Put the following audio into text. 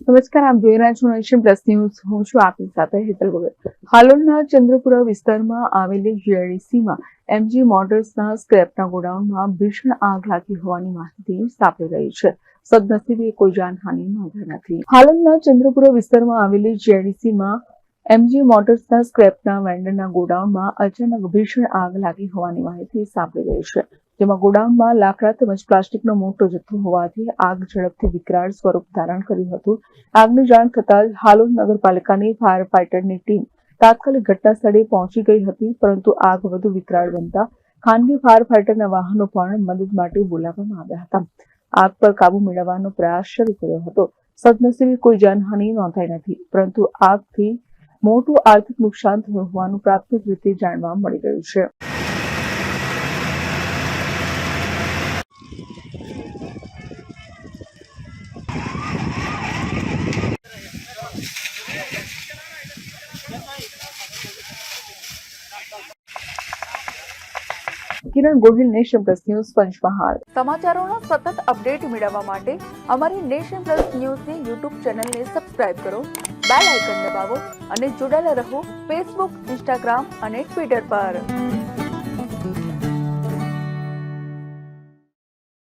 નમસ્કાર, આપ જોઈ રહ્યા છો નેશન પ્લસ ન્યૂઝ. હું છું આપની સાથે હેતલ વગર. હાલોલના ચંદ્રપુરા વિસ્તારમાં આવેલી જીઆઈડીસીમાં એમજી મોટર્સના સ્ક્રેપના ગોડાઉનમાં ભીષણ આગ લાગી હોવાની માહિતી સાંપડી રહી છે. સદનસીબે કોઈ જાનહાનિ નોંધાઈ નથી. હાલોલના ચંદ્રપુરા વિસ્તારમાં આવેલી જીઆઈડીસીમાં એમજી મોટર્સના સ્ક્રેપના વેન્ડરના ગોડાઉનમાં અચાનક ભીષણ આગ લાગી હોવાની માહિતી સાંપડી રહી છે. જેમાં ગોડાઉનમાં લાકડા તેમજ પ્લાસ્ટિકનો મોટો જથ્થો હોવાથી આગ ઝડપથી વિકરાળ સ્વરૂપ ધારણ કર્યું હતું. આગની જાણ થતાં જ હાલોલ નગરપાલિકાની ફાયર ફાઇટરની ટીમ તાત્કાલિક ઘટના સ્થળે પહોંચી ગઈ હતી, પરંતુ આગ વધુ વિકરાળ બનતા ખાનગી ફાયર ફાઇટરના વાહનો પણ મદદ માટે બોલાવવામાં આવ્યા હતા. આગ પર કાબુ મેળવવાનો પ્રયાસ શરૂ કર્યો હતો. સદનસીબે કોઈ જાનહાનિ નોંધાઈ નથી, પરંતુ આગથી મોટું આર્થિક નુકસાન થયું હોવાનું પ્રાથમિક રીતે જાણવા મળી રહ્યું છે. Kiran Gohil, nation plus news, Panchmahal. સમાચારોનો સતત અપડેટ મેળવવા માટે અમારી નેશન પ્લસ ન્યૂઝની યુટ્યુબ ચેનલને સબસ્ક્રાઇબ કરો, બેલ આઇકન દબાવો અને જોડાયેલા રહો ફેસબુક, ઇન્સ્ટાગ્રામ અને ટ્વિટર પર.